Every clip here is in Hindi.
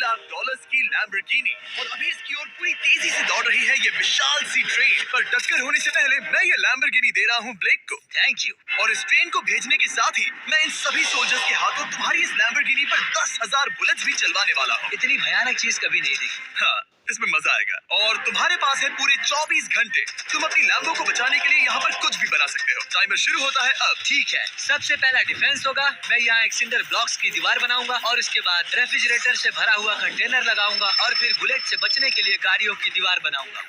$1,00,000 की लैम्बोर्गिनी और अभी इसकी ओर पूरी तेजी से दौड़ रही है ये विशाल सी ट्रेन। पर टक्कर होने से पहले मैं ये लैम्बोर्गिनी दे रहा हूँ ब्लेक को। Thank you. और इस ट्रेन को भेजने के साथ ही मैं इन सभी सोल्जर्स के हाथों तुम्हारी इस लैम्बोर्गिनी पर 10,000 बुलेट्स भी चलवाने वाला हूँ। इतनी भयानक चीज कभी नहीं देखी। हाँ, इसमें मजा आएगा। और तुम्हारे पास है पूरे 24 घंटे। तुम अपनी लैम्बो को बचाने के लिए यहाँ पर कुछ भी बना सकते हो। टाइमर शुरू होता है अब। ठीक है, सबसे पहला डिफेंस होगा। मैं यहाँ एक सिंडर ब्लॉक्स की दीवार बनाऊंगा और इसके बाद रेफ्रिजरेटर से भरा हुआ कंटेनर लगाऊंगा और फिर बुलेट से बचने के लिए गाड़ियों की दीवार बनाऊंगा।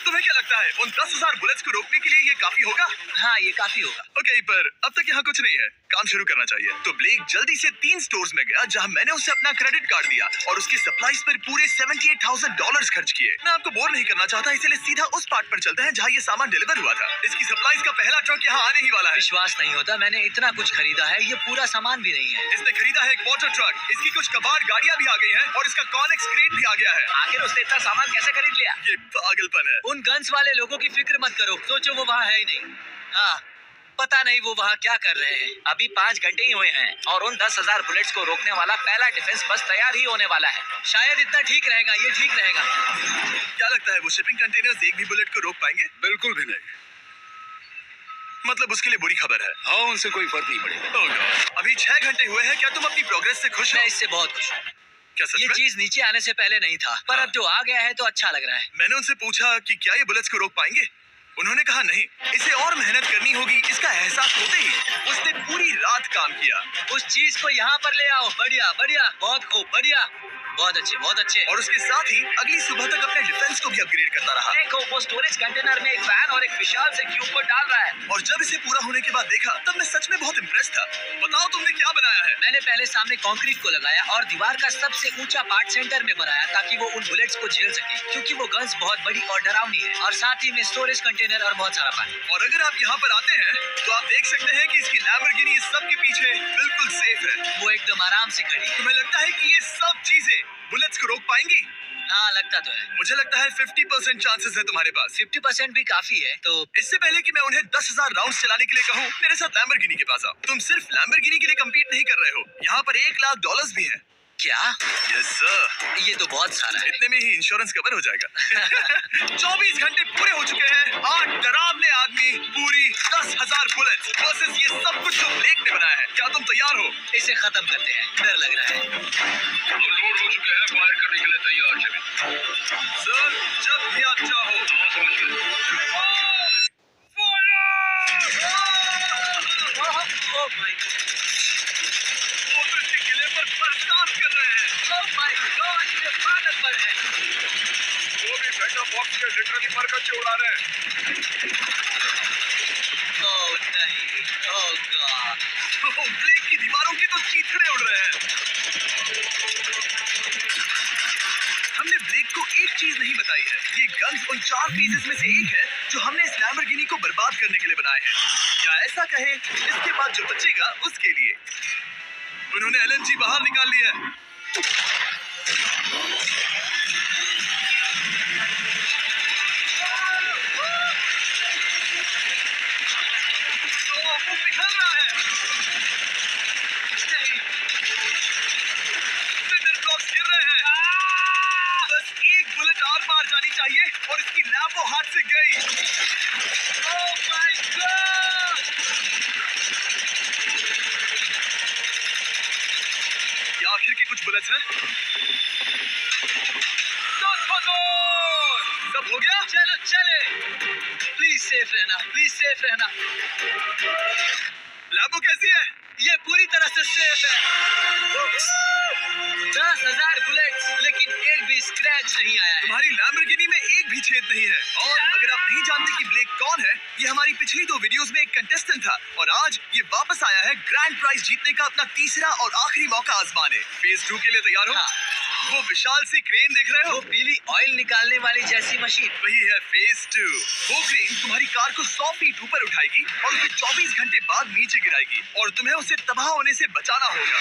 तुम्हें क्या लगता है उन 10,000 बुलेट्स को रोकने के लिए ये काफी होगा? हाँ, ये काफी होगा। ओके, पर अब तक यहाँ कुछ नहीं है। काम शुरू करना चाहिए। तो ब्लेक जल्दी से 3 स्टोर्स में गया जहाँ मैंने उसे अपना क्रेडिट कार्ड दिया और उसकी सप्लाईज पर पूरे $78,000 खर्च किए। मैं आपको बोर नहीं करना चाहता, इसलिए सीधा उस पार्ट पर चलते हैं जहाँ ये सामान डिलीवर हुआ था। इसकी सप्लाईज का पहला ट्रक यहाँ आने ही वाला है। विश्वास नहीं होता, मैंने इतना कुछ खरीदा है, ये पूरा सामान भी नहीं है। इसने खरीदा है एक वाटर ट्रक, इसकी कुछ कबाड़ गाड़ियाँ भी आ गई हैं और इसका कॉनेक्स क्रेट भी आ गया है। आखिर उसने इतना सामान कैसे खरीद लिया? ये पागलपन है। उन गन्स वाले लोगों की फिक्र मत करो, सोचो वो वहाँ है ही नहीं। हाँ, पता नहीं वो वहाँ क्या कर रहे हैं। अभी 5 घंटे ही हुए हैं और उन 10,000 बुलेट्स को रोकने वाला पहला डिफेंस बस तैयार ही होने वाला है। शायद इतना ठीक रहेगा, ये ठीक रहेगा। क्या लगता है वो शिपिंग कंटेनर्स एक भी बुलेट को रोक पाएंगे? बिल्कुल भी नहीं। मतलब उसके लिए बुरी खबर है। हाँ, उनसे कोई फर्क नहीं पड़ेगा। Oh God, अभी 6 घंटे हुए हैं। क्या तुम अपनी प्रोग्रेस से खुश हो? मैं इससे बहुत खुश हूँ। क्या सच ये में? चीज नीचे आने से पहले नहीं था, पर अब जो आ गया है तो अच्छा लग रहा है। मैंने उनसे पूछा कि क्या ये बुलेट्स को रोक पाएंगे। उन्होंने कहा नहीं, इसे और मेहनत करनी होगी। इसका एहसास होते ही उसने पूरी रात काम किया। उस चीज को यहाँ पर ले आओ। बढ़िया बढ़िया, बहुत खूब, बढ़िया, बहुत अच्छे बहुत अच्छे। और उसके साथ ही अगली सुबह तक अपने डिफेंस को भी अपग्रेड करता रहा। देखो, वो स्टोरेज कंटेनर में एक फैन और एक विशाल से क्यूब को डाल रहा है। और जब इसे पूरा होने के बाद देखा तब मैं सच में बहुत इम्प्रेस था। बताओ तुमने क्या बनाया है? मैंने पहले सामने कंक्रीट को लगाया और दीवार का सबसे ऊंचा पार्ट सेंटर में बनाया ताकि वो उन बुलेट्स को झेल सके, क्योंकि वो गन्स बहुत बड़ी और डरावनी है। और साथ ही में स्टोरेज कंटेनर और बहुत सारा पानी। और अगर आप यहाँ पर आते हैं तो आप देख सकते हैं कि इसकी लैम्बोर्गिनी इस सब के पीछे बिल्कुल सेफ है। वो एकदम आराम से खड़ी है। तुम्हें लगता है कि ये सब चीजें बुलेट्स को रोक पाएंगी? हाँ, लगता तो है। मुझे लगता है 50% चांसेस है तुम्हारे पास। 50% भी काफी है। तो इससे पहले कि मैं उन्हें 10,000 राउंड्स चलाने के लिए कहूँ, मेरे साथ लैम्बोर्गिनी के पास आओ। तुम सिर्फ लैम्बोर्गिनी के लिए कम्पीट नहीं कर रहे हो, यहाँ पर $1,00,000 भी है। क्या? Yes sir. ये तो बहुत सारा है। इतने में ही इंश्योरेंस कवर हो जाएगा। 24 घंटे पूरे हो चुके हैं। 8 डरावने आदमी, पूरी 10,000 बुलेट्स वर्सेस ये सब कुछ जो ब्लेक ने बनाया है। क्या तुम तैयार हो? इसे खत्म करते हैं, डर लग रहा है। हम लोड हो चुके हैं, फायर करने के लिए तैयार। चलिए सर, जब भी आप चाहो। हाँ, समझ गए। ओह माय गॉड, वो तो इसके किले पर बर्दाश्त कर रहे हैं। ओह माय गॉड, ये पागल पर है। वो भी सेटअप बॉक्स के लिटरली पर कच्चे उड़ा रहे हैं। ओह नहीं, ओह गॉड। ब्लेक की दीवारों की तो चीथड़े उड़ रहे हैं। हमने ब्लेक को एक चीज नहीं बताई है। ये गन्स उन 4 पीसेस में से एक है जो हमने इस लैम्बोर्गिनी को बर्बाद करने के लिए बनाए हैं। या ऐसा कहें, इसके बाद जो बचेगा उसके लिए। उन्होंने LNG बाहर निकाल लिया है। वो पिघल रहा है। नहीं, सिंडर ब्लॉक्स गिर रहे हैं। बस एक बुलेट और पार जानी चाहिए और इसकी लैम्बो हाथ से गई। Oh my God. ये आखिर के कुछ बुलेट्स हैं। सब हो गया? चलो चले। प्लीज सेफ रहना, प्लीज सेफ रहना। लैम्बो कैसी है? ये पूरी तरह से सेफ है। 10,000 बुलेट्स, लेकिन एक भी स्क्रैच नहीं आया है। तुम्हारी लैम्बोर्गिनी में एक भी छेद नहीं है। और अगर आप नहीं जानते कि ब्लेक कौन है, ये हमारी पिछली 2 वीडियोस में एक कंटेस्टेंट था और आज ये वापस आया है ग्रैंड प्राइज जीतने का अपना तीसरा और आखिरी मौका आजमाने। फेज 2 के लिए तैयार हो? हाँ। वो विशाल सी क्रेन देख रहे हो? वो पीली ऑयल निकालने वाली जैसी मशीन। वही है फेज 2। वो क्रेन तुम्हारी कार को 100 फीट ऊपर उठाएगी और उसे 24 घंटे बाद नीचे गिराएगी और तुम्हें उसे तबाह होने से बचाना होगा।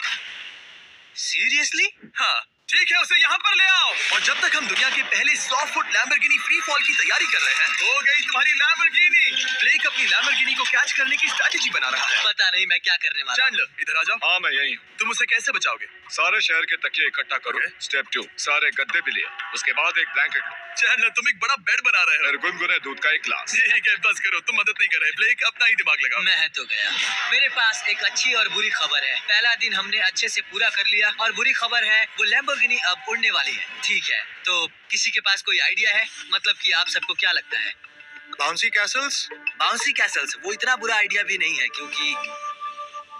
सीरियसली? हाँ, ठीक है, उसे यहाँ पर ले आओ। और जब तक हम दुनिया के पहले 100 फुट लैम्बोर्गिनी फ्री फॉल की तैयारी कर रहे हैं, हो गई तुम्हारी लैम्बोर्गिनी। ब्लेक अपनी लैम्बोर्गिनी को कैच करने की स्ट्रैटेजी बना रहा है। पता नहीं मैं क्या करने वाला हूँ। चैंडलर, इधर आ जाओ। हाँ, मैं यही हूँ। तुम उसे कैसे बचाओगे? सारे शहर के तकिए इकट्ठा करो। स्टेप 2, सारे गद्दे भी लिए। उसके बाद एक ब्लैंकेट लो। चैंडलर, तुम एक बड़ा बेड बना रहे हो। फिर गुनगुने दूध का एक गिलास। ठीक है, बस करो, तुम मदद नहीं कर रहे। ब्लेक, अपना ही दिमाग लगाओ। मैं तो गया। मेरे पास एक अच्छी और बुरी खबर है। पहला दिन हमने अच्छे से पूरा कर लिया और बुरी खबर है वो लैम्बोर्गिनी अब उड़ने वाली है। ठीक है, तो किसी के पास कोई आइडिया है? मतलब कि आप सबको क्या लगता है? Bouncy Castle's? बाउंसी कैसल्स वो इतना बुरा आइडिया भी नहीं है, क्योंकि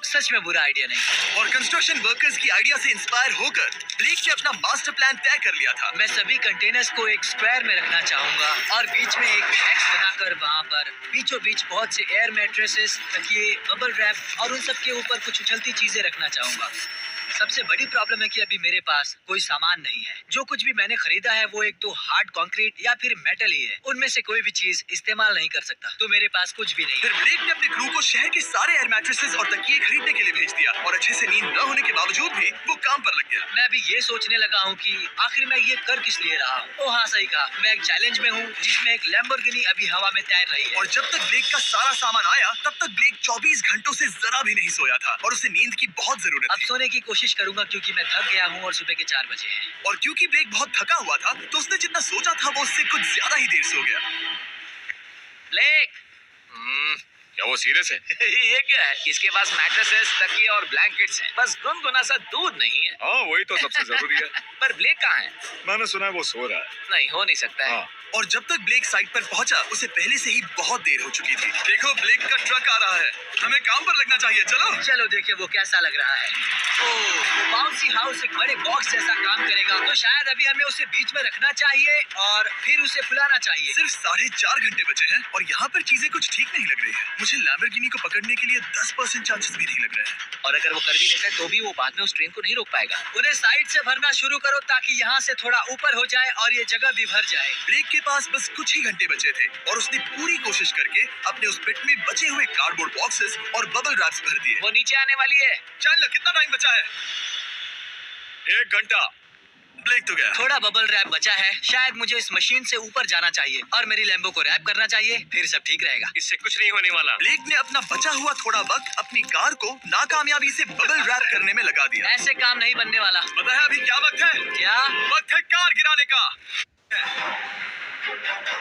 सच में बुरा आइडिया नहीं है। और कंस्ट्रक्शन वर्कर्स की आइडिया से इंस्पायर होकर ब्लेक ने अपना मास्टर प्लान तय कर लिया था। मैं सभी कंटेनर्स को एक स्क्वायर में रखना चाहूंगा और बीच में एक एक्स बनाकर वहाँ पर बीचों बीच बहुत से एयर मैट्रेसेस, तकिए, बबल रैप और उन सब के ऊपर कुछ उछलती चीजें रखना चाहूंगा। सबसे बड़ी प्रॉब्लम है कि अभी मेरे पास कोई सामान नहीं है। जो कुछ भी मैंने खरीदा है वो एक तो हार्ड कंक्रीट या फिर मेटल ही है। उनमें से कोई भी चीज इस्तेमाल नहीं कर सकता, तो मेरे पास कुछ भी नहीं फिर है। ब्लेक ने अपने क्रू को शहर के सारे एयर मैट्रेसेस और तकिए खरीदने के लिए भेज दिया और अच्छे से नींद न होने के बावजूद भी वो काम पर लग गया। मैं अभी ये सोचने लगा हूँ कि आखिर मैं ये कर किस लिए रहा हूँ। हाँ, सही कहा, मैं एक चैलेंज में हूँ जिसमें एक लैम्बोर्गिनी अभी हवा में तैर रही है। और जब तक ब्लेक का सारा सामान आया तब तक ब्लेक 24 घंटों से जरा भी नहीं सोया था और उसे नींद की बहुत जरूरत अब थी। सोने की कोशिश करूंगा क्योंकि मैं थक गया हूँ और सुबह के 4 बजे हैं। और क्योंकि ब्लेक बहुत थका हुआ था तो उसने जितना सोचा था वो उससे कुछ ज्यादा ही देर सो गया। ब्लेक, क्या वो सीरियस है? ये क्या है? इसके पास मैट्रेसेस, तकिए और ब्लैंकेट्स हैं, बस गुनगुना सा दूध नहीं है। हाँ, वही तो सबसे जरूरी है। पर ब्लेक कहाँ है? मैंने सुना है वो सो रहा है। नहीं, हो नहीं सकता है। हाँ। और जब तक ब्लेक साइट पर पहुंचा उसे पहले से ही बहुत देर हो चुकी थी। देखो, ब्लेक का ट्रक आ रहा है, हमें काम पर लगना चाहिए। चलो चलो देखिए वो कैसा लग रहा है। ओह, बाउंसी हाउस एक बड़े बॉक्स जैसा काम करेगा, तो शायद अभी हमें उसे बीच में रखना चाहिए और फिर उसे फुलाना चाहिए। सिर्फ 4.5 घंटे बचे हैं और यहाँ पर चीजें कुछ ठीक नहीं लग रही है। मुझे लैम्बोर्गिनी को पकड़ने के लिए 10% चांसेस भी नहीं लग रहे हैं। और अगर वो कर भी लेता है तो भी वो बाद में उस ट्रेन को नहीं रोक पाएगा। उन्हें साइड से भरना शुरू करो ताकि यहाँ से थोड़ा ऊपर हो जाए और ये जगह भी भर जाए। ब्लेक के पास बस कुछ ही घंटे बचे थे और उसने पूरी कोशिश करके अपने उस पिट में बचे हुए कार्डबोर्ड बॉक्सेस और बबल रैप्स भर दिए। वो नीचे आने वाली है। चल, कितना टाइम बचा है? 1 घंटा। ब्लेक तो गया। थोड़ा बबल रैप बचा है। शायद मुझे इस मशीन से ऊपर जाना चाहिए और मेरी लैम्बो को रैप करना चाहिए, फिर सब ठीक रहेगा। इससे कुछ नहीं होने वाला। ब्लेक ने अपना बचा हुआ थोड़ा वक्त अपनी कार को नाकामयाबी से बबल रैप करने में लगा दिया। ऐसे काम नहीं बनने वाला। पता है अभी क्या वक्त है? क्या? वक्त है कार गिराने का।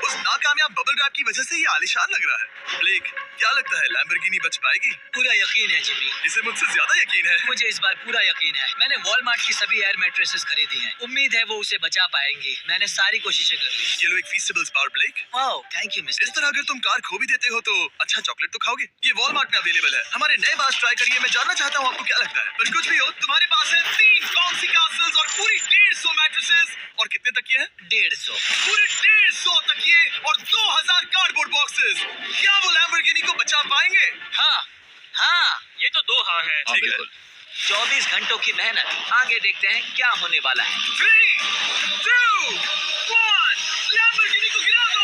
उस नाकामयाब बबल रैप की वजह से ये आलीशान लग रहा है। ब्लेक, क्या लगता है लैम्बोर्गिनी बच पाएगी? पूरा यकीन है जिमी। इसे मुझसे ज्यादा यकीन है। मुझे इस बार पूरा यकीन है। मैंने वॉलमार्ट की सभी एयर मैट्रेसेस खरीदी हैं। उम्मीद है वो उसे बचा पाएंगी। मैंने सारी कोशिशें कर ली। ये लो एक फीस्टेबल्स बार ब्लेक। Oh, thank you mister. इस तरह अगर तुम कार खो भी देते हो तो अच्छा चॉकलेट तो खाओगे। ये वॉलमार्ट में अवेलेबल है। हमारे नए बार ट्राई करिए। मैं जानना चाहता हूँ आपको क्या लगता है। पर कुछ भी हो, तुम्हारे पास है 3 बाउंसी कैसल्स और पूरी 150 मैट्रेसेस और कितने तकिए हैं? 150। पूरे 150 तकिए और 2000 कार्डबोर्ड बॉक्सेस। क्या वो लैम्बोर्गिनी को बचा पाएंगे? हाँ हाँ, ये तो 2 हाँ है। हाँ, ठीक है। बिल्कुल। 24 घंटों की मेहनत। आगे देखते हैं क्या होने वाला है। 3, 2, 1, लैम्बोर्गिनी को गिरा दो।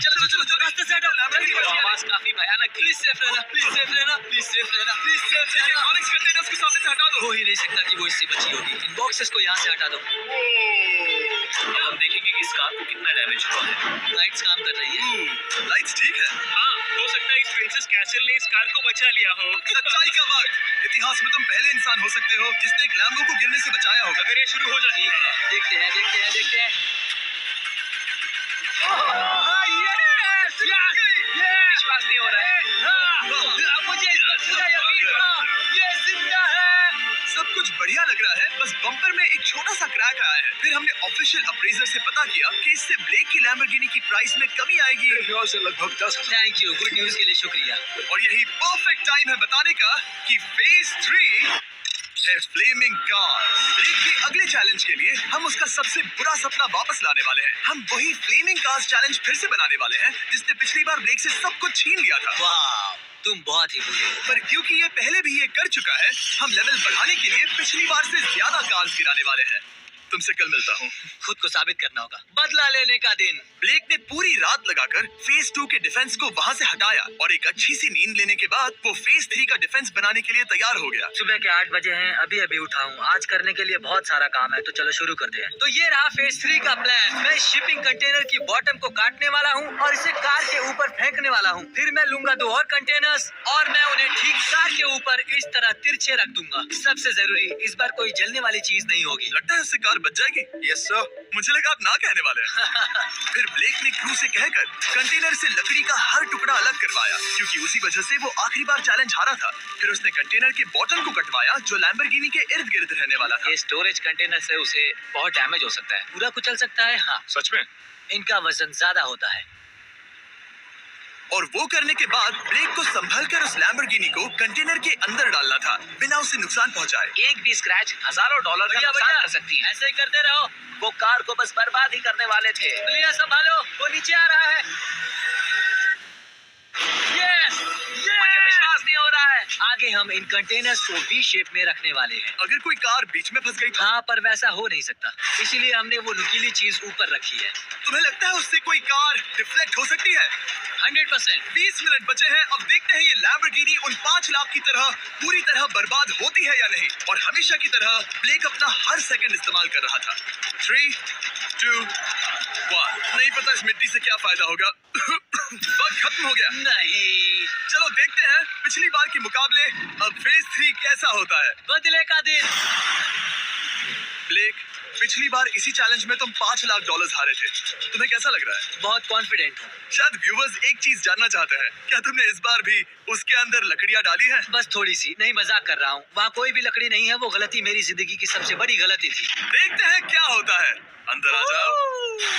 चलो चलो चलो, रास्ते से हटो। लैम्बोर्गिनी बच गया। आवाज काफी भयानक थी। प्लीज सेफ रहना, प्लीज सेफ रहना, प्लीज सेफ रहना, प्लीज सेफ रहना। ऑनिक्स कंटेनर्स को सामने से हटा दो। हो ही नहीं सकता कि वो इससे बची होगी। इन बॉक्सेस को यहाँ से हटा दो। अब हम देखेंगे कि इस कार को कितना डैमेज हुआ है। लाइट्स काम कर रही है। लाइट्स ठीक है। हाँ, हो सकता है इस प्रिंसेस कैसल ने इस कार को बचा लिया हो। सच्चाई का वक्त। इतिहास में तुम पहले इंसान हो सकते हो जिसने एक लैम्बो को गिरने से बचाया होगा। अगर ये शुरू हो जाती है। देखते हैं देखते हैं देखते हैं। विश्वास नहीं हो रहा है। मुझे इस पर पूरा यकीन था। ये जिंदा है। सब कुछ बढ़िया लग रहा है, बस बम्पर में एक छोटा सा क्रैक आया है। फिर हमने ऑफिशियल अप्रेजर से पता किया कि इससे ब्लेक की लैम्बोर्गिनी की प्राइस में कमी आएगी। से लगभग 10। थैंक यू, गुड न्यूज के लिए शुक्रिया। और यही परफेक्ट टाइम है बताने का कि फेज 3 है फ्लेमिंग कार्स। ब्लेक के अगले चैलेंज के लिए हम उसका सबसे बुरा सपना वापस लाने वाले हैं। हम वही फ्लेमिंग कार्स चैलेंज फिर से बनाने वाले हैं जिसने पिछली बार ब्लेक से सब कुछ छीन लिया था। वाह, तुम बहुत ही बुरे हो। पर क्योंकि ये पहले भी ये कर चुका है, हम लेवल बढ़ाने के लिए पिछली बार से ज्यादा कार्स गिराने वाले हैं। तुमसे कल मिलता हूँ। खुद को साबित करना होगा। बदला लेने का दिन। ब्लेक ने पूरी रात लगाकर फेज 2 के डिफेंस को वहाँ से हटाया और एक अच्छी सी नींद लेने के बाद वो फेज 3 का डिफेंस बनाने के लिए तैयार हो गया। सुबह के 8 बजे हैं, अभी अभी उठा हूँ। आज करने के लिए बहुत सारा काम है, तो चलो शुरू करते हैं। तो ये रहा फेज 3 का प्लान। मैं शिपिंग कंटेनर की बॉटम को काटने वाला हूँ और इसे कार के ऊपर फेंकने वाला हूँ। फिर मैं लूंगा 2 और कंटेनर्स और मैं उन्हें ठीक कार के ऊपर इस तरह तिरछे रख दूंगा। सबसे जरूरी, इस बार कोई जलने वाली चीज नहीं होगी। लगता है उससे कार बच जाएगी। Yes sir. मुझे लगा आप ना कहने वाले हैं। फिर ब्लेक ने क्रू से कहकर कंटेनर से लकड़ी का हर टुकड़ा अलग करवाया, क्योंकि उसी वजह से वो आखिरी बार चैलेंज हारा था। फिर उसने कंटेनर के बॉटम को कटवाया जो लैम्बोर्गिनी के इर्द गिर्द रहने वाला था। ये स्टोरेज कंटेनर से उसे बहुत डैमेज हो सकता है, पूरा कुचल सकता है। हाँ, सच में? इनका वजन ज्यादा होता है। और वो करने के बाद ब्लेक को संभलकर उस लैम्बोर्गिनी को कंटेनर के अंदर डालना था बिना उसे नुकसान पहुंचाए। एक भी स्क्रैच हजारों डॉलर का नुकसान कर सकती है। ऐसे ही करते रहो। वो कार को बस बर्बाद ही करने वाले थे। भैया संभालो, वो नीचे आ रहा है। मुझे विश्वास नहीं हो रहा है। आगे हम इन कंटेनर्स को वी शेप में रखने वाले हैं। अगर कोई कार बीच में फंस गई तो? हाँ, पर वैसा हो नहीं सकता, इसीलिए हमने वो नुकीली चीज ऊपर रखी है। तुम्हें लगता है उससे कोई कार डिफ्लेक्ट हो सकती है? 100%। 20 मिनट बचे हैं। अब देखते हैं ये लैम्बोर्गिनी उन 5 लाख की तरह पूरी तरह बर्बाद होती है या नहीं। और हमेशा की तरह ब्लेक अपना हर सेकंड इस्तेमाल कर रहा था। 3, 2, 1। नहीं पता इस मिट्टी से क्या फायदा होगा। वक्त खत्म हो गया। नहीं, चलो देखते हैं पिछली बार के मुकाबले अब फेज 3 कैसा होता है। बदले का दिन। ब्लेक, पिछली बार इसी चैलेंज में तुम $5 लाख हारे थे। तुम्हें कैसा लग रहा है? बहुत कॉन्फिडेंट हूँ। शायद व्यूवर्स एक चीज जानना चाहते हैं, क्या तुमने इस बार भी उसके अंदर लकड़ियां डाली हैं? बस थोड़ी सी। नहीं, मजाक कर रहा हूँ। वहाँ कोई भी लकड़ी नहीं है। वो गलती मेरी जिंदगी की सबसे बड़ी गलती थी। देखते हैं क्या होता है। अंदर आ जाओ।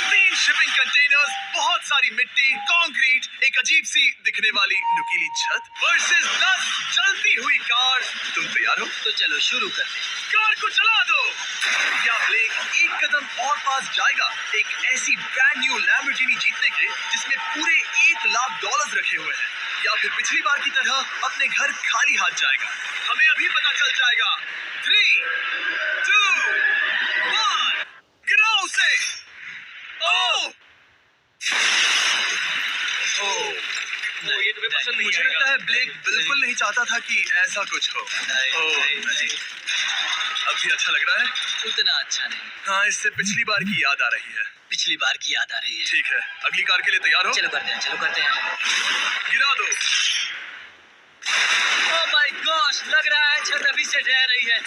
3 शिपिंग कंटेनर्स, बहुत सारी मिट्टी, कंक्रीट, एक अजीब सी दिखने वाली नुकीली छत वर्सेस 10 चलती हुई कार। तुम तैयार हो? तो चलो शुरू करते हैं। कार को चला दो। क्या ब्लेक एक कदम और पास जाएगा एक ऐसी ब्रांड न्यू लैम्बोर्गिनी जीतने के जिसमें पूरे $1 लाख रखे हुए हैं, या फिर पिछली बार की तरह अपने घर खाली हाथ जाएगा? हमें अभी पता चल जाएगा। 3, 2, 1। गिराओ उसे। ओह! ये तुम्हें पसंद नहीं मुझे आएगा। लगता है ब्लेक बिल्कुल नहीं चाहता था कि ऐसा कुछ हो। नहीं। अब भी अच्छा लग रहा है? उतना अच्छा नहीं। हाँ, इससे पिछली बार की याद आ रही है। पिछली बार की याद आ रही है। ठीक है, अगली कार के लिए तैयार हो? चलो करते हैं। गिरा दो। ओह माय गॉश, लग रहा है छत अभी से ढह रही है।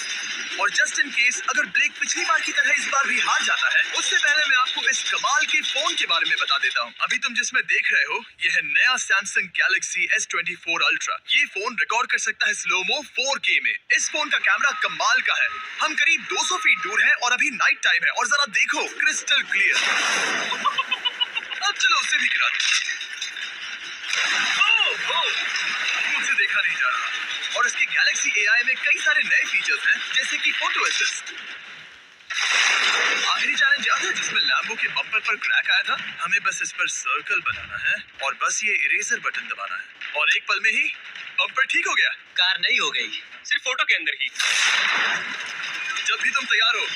और जस्ट इन केस अगर ब्लेक पिछली बार की तरह इस बार भी हार जाता है, उससे पहले मैं आपको इस कमाल के फोन के बारे में बता देता हूँ। अभी तुम जिसमें देख रहे हो, यह है नया सैमसंग गैलेक्सी S24 अल्ट्रा। ये फोन रिकॉर्ड कर सकता है स्लोमो 4K में। इस फोन का कैमरा कमाल का है। हम करीब 200 फीट दूर हैं और अभी नाइट टाइम है और जरा देखो, क्रिस्टल क्लियर। अब चलो उसे भी गिरा दो। मुझसे देखा नहीं जा रहा। और इसके गैलेक्सी AI में कई सारे नए फीचर्स हैं, जैसे कि फोटो असिस्ट। आखिरी चैलेंज याद है जिसमें लैम्बो के बम्पर पर क्रैक आया था? हमें बस इस पर सर्कल बनाना है और बस ये इरेजर बटन दबाना है और एक पल में ही बम्पर ठीक हो गया। कार नहीं हो गई, सिर्फ फोटो के अंदर ही। जब भी तुम तैयार हो।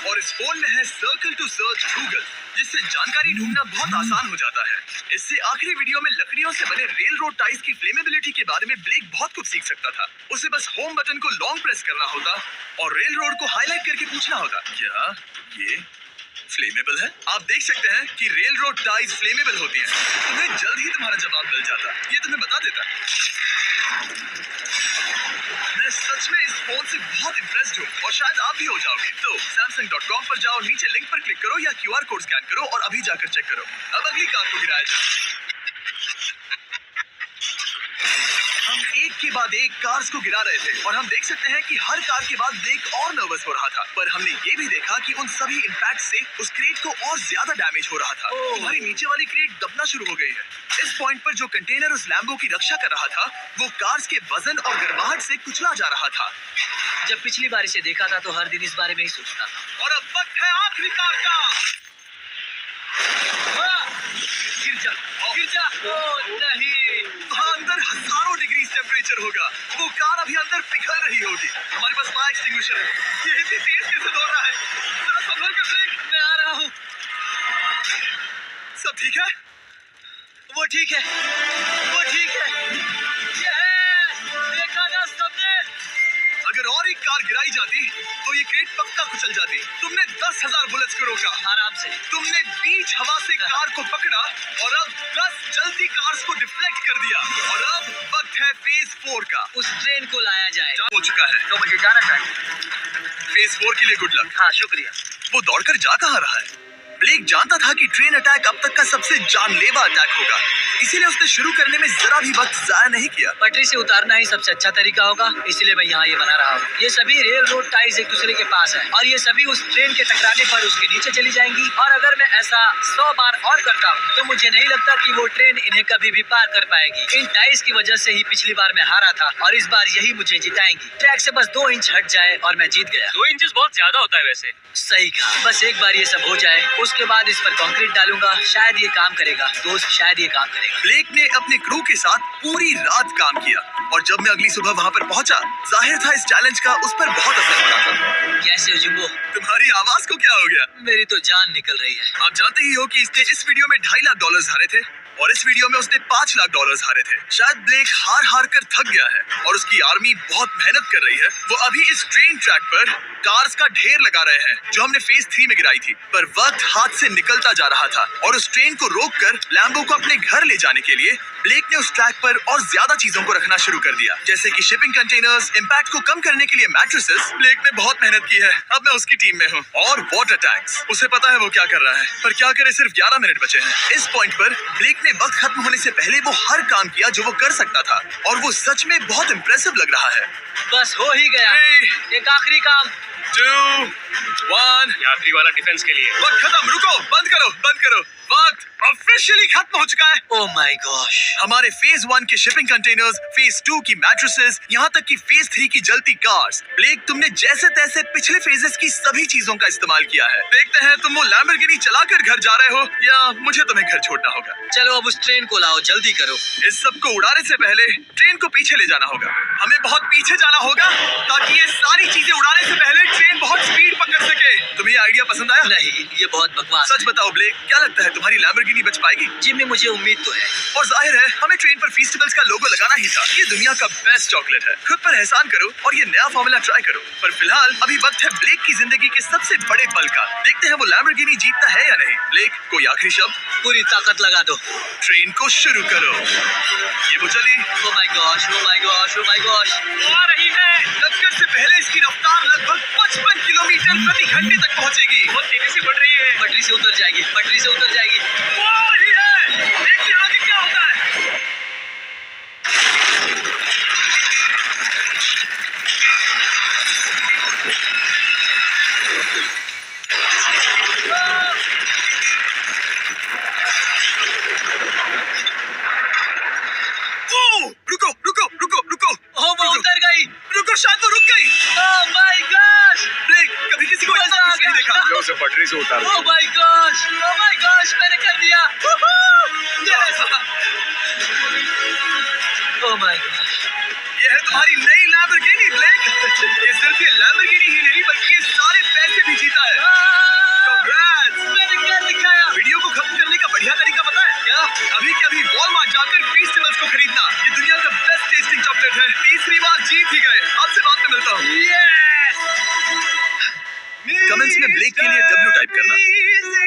और इस फोन में है सर्कल टू सर्च गूगल, जिससे जानकारी ढूंढना बहुत आसान हो जाता है। इससे आखिरी वीडियो में लकड़ियों से बने रेल रोड टाइज की फ्लेमेबिलिटी के बारे में ब्लेक बहुत कुछ सीख सकता था। उसे बस होम बटन को लॉन्ग प्रेस करना होता और रेल रोड को हाईलाइट करके पूछना होता, क्या ये फ्लेमेबल है? आप देख सकते हैं कि रेल रोड टाइज फ्लेमेबल होती हैं। तुम्हें जल्द ही तुम्हारा जवाब मिल जाता। ये तुम्हें बता देता। मैं सच में इस फोन से बहुत इम्प्रेस्ड हूँ और शायद आप भी हो जाओगे। तो samsung.com पर जाओ, नीचे लिंक पर क्लिक करो या QR कोड स्कैन करो और अभी जाकर चेक करो। अब अगली कार को गिराया जाए। हम एक के बाद एक कार्स को गिरा रहे थे और हम देख सकते हैं कि हर कार के बाद ब्लेक और नर्वस हो रहा था, पर हमने ये भी देखा कि उन सभी इंपैक्ट से उस क्रेट को और ज्यादा डैमेज हो रहा था। तुम्हारी नीचे वाली क्रेट दबना शुरू हो गई है। इस पॉइंट पर जो कंटेनर उस लैम्बो की रक्षा कर रहा था, वो कार्स के वजन और गर्माहट से कुचला जा रहा था। जब पिछली बार इसे देखा था तो हर दिन इस बारे में ही सोचता था। और अब वक्त है आखिरी कार का। गिर जा, गिर जा। ओह नहीं। वहाँ अंदर हजारों डिग्री टेम्परेचर होगा। वो कार अभी अंदर पिघल रही होगी। हमारे पास फायर एक्सटिंग्विशर है। ये इतनी तेज कैसे दौड़ रहा है? जरा संभल कर ब्लेक। मैं आ रहा हूँ। सब ठीक है? वो ठीक है, वो ठीक है। ये है, देखा ना सबने। अगर और एक कार गिराई जाती तो ये क्रेट पक्का कुचल जाती। तुमने 10,000 बुलेट्स को रोका। आराम से। तुमने बीच हवा से कार को पकड़ा और अब 10 जलती कार्स को डिफ्लेक्ट कर दिया। और अब वक्त है फेज 4 का। उस ट्रेन को लाया जाए। हो चुका है तो मुझे जाना चाहिए। फेज 4 के लिए गुड लक। हाँ शुक्रिया। वो दौड़कर जा कहाँ रहा है? ब्लेक जानता था कि ट्रेन अटैक अब तक का सबसे जानलेवा अटैक होगा, इसीलिए उसने शुरू करने में जरा भी वक्त जाया नहीं किया। पटरी से उतारना ही सबसे अच्छा तरीका होगा, इसलिए मैं यहाँ ये बना रहा हूँ। ये सभी रेल रोड टाइज एक दूसरे के पास है और ये सभी उस ट्रेन के टकराने पर उसके नीचे चली जाएंगी। और अगर मैं ऐसा 100 बार और करता हूँ तो मुझे नहीं लगता कि वो ट्रेन इन्हें कभी भी पार कर पाएगी। इन टाइज की वजह से ही पिछली बार मैं हारा था और इस बार यही मुझे जिताएंगी। ट्रैक से बस 2 इंच हट जाए और मैं जीत गया। 2 इंचेस बहुत ज्यादा होता है वैसे। सही कहा। बस एक बार ये सब हो जाए, उसके बाद इस पर कंक्रीट डालूंगा। शायद ये काम करेगा दोस्त, शायद ये काम करेगा। ब्लेक ने अपने क्रू के साथ पूरी रात काम किया और जब मैं अगली सुबह वहाँ पर पहुँचा, जाहिर था इस चैलेंज का उस पर बहुत असर पड़ा था। कैसे हो जिम्बो? तुम्हारी आवाज को क्या हो गया? मेरी तो जान निकल रही है। आप जानते ही हो कि इसने इस वीडियो में $2.5 लाख हारे थे और इस वीडियो में उसने $5 लाख हारे थे। शायद ब्लेक हार कर थक गया है और उसकी आर्मी बहुत मेहनत कर रही है। वो अभी इस ट्रेन ट्रैक पर कार्स का ढेर लगा रहे हैं जो हमने फेज 3 में गिराई थी। पर वक्त हाथ से निकलता जा रहा था और उस ट्रेन को रोककर लैम्बो को अपने घर ले जाने के लिए ब्लेक ने उस ट्रैक पर और ज्यादा चीजों को रखना शुरू कर दिया, जैसे कि शिपिंग कंटेनर्स, इम्पैक्ट को कम करने के लिए मैट्रेसेस। ब्लेक ने बहुत मेहनत की है, अब मैं उसकी टीम में हूँ। और वाटर टैंक्स, उसे पता है वो क्या कर रहा है, पर क्या करे, सिर्फ 11 मिनट बचे हैं। इस पॉइंट पर ब्लेक ने वक्त खत्म होने से पहले वो हर काम किया जो वो कर सकता था और वो सच में बहुत इंप्रेसिव लग रहा है। बस हो ही गया। 3, एक आखिरी काम। 2, 1। ये आखिरी वाला डिफेंस के लिए। वक्त खत्म, रुको, बंद करो। वक्त ऑफिशियली खत्म हो चुका है। Oh my gosh. हमारे फेज 1 के शिपिंग कंटेनर्स, फेज 2 की मैट्रेसेस, यहाँ तक कि फेज 3 की जलती कार्स। ब्लेक, तुमने जैसे तैसे पिछले फेजेस की सभी चीजों का इस्तेमाल किया है। देखते हैं तुम वो लैम्बोर्गिनी चलाकर घर जा रहे हो या मुझे तुम्हें घर छोड़ना होगा। चलो अब उस ट्रेन को लाओ, जल्दी करो। इस सब को उड़ाने से पहले ट्रेन को पीछे ले जाना होगा। हमें बहुत पीछे जाना होगा ताकि ये सारी चीजें उड़ाने से पहले ट्रेन बहुत स्पीड पकड़ सके। तुम्हें ये आइडिया पसंद आया? नहीं, ये बहुत बकवास। सच बताओ ब्लेक, क्या लगता है तुम्हारी लैम्बोर्गिनी बच पाएगी? जिम्मी, मुझे उम्मीद तो है। और जाहिर है हमें ट्रेन पर फेस्टिवल्स का लोगो लगाना ही था। ये दुनिया का बेस्ट चॉकलेट है। खुद पर एहसान करो और ये नया फॉर्मूला ट्राई करो। पर फिलहाल अभी वक्त है ब्लेक की जिंदगी के सबसे बड़े पल का। देखते हैं वो लैम्बोर्गिनी जीतता है या नहीं। ब्लेक, कोई आखिरी शब्द? पूरी ताकत लगा दो। ट्रेन को शुरू करो। ये वो चली। Oh my gosh, oh my gosh, oh my gosh. वो आ रही है। टक्कर से पहले इसकी रफ्तार लगभग 55 किलोमीटर प्रति घंटे तक पहुंचेगी। बहुत तेजी से बढ़ रही है। पटरी से उतर जाएगी, पटरी से उतर जाएगी। वो आ रही है। देखते हैं आगे क्या होता है। रुको। ओह, वो उतर गई। रुको, शायद वो रुक गई। Oh my gosh. ब्लेक, कभी किसी को इतना खुश नहीं देखा। लो उसे पटरी से उतार दो। Oh my gosh, oh my gosh, मैंने कर दिया। Yes! Oh my gosh. ये है तुम्हारी नई लैम्बोर्गिनी ब्लेक। ये सिर्फ ये लैम्बोर्गिनी ही नहीं बल्कि ये सारे पैसे भी जीता है। Congrats! मैंने क्या दिखाया? वीडियो को खत्म करने का बढ़िया तरीका पता है क्या? अभी के अभी वॉलमार्ट जाकर फेस्टिवल्स को खरीदना। ये दुनिया का बेस्ट टेस्टिंग चॉकलेट है। तीसरी बार जीत ही गए। आपसे बाद में मिलता हूँ। Yes! कमेंट्स में ब्लेक के लिए W टाइप करना।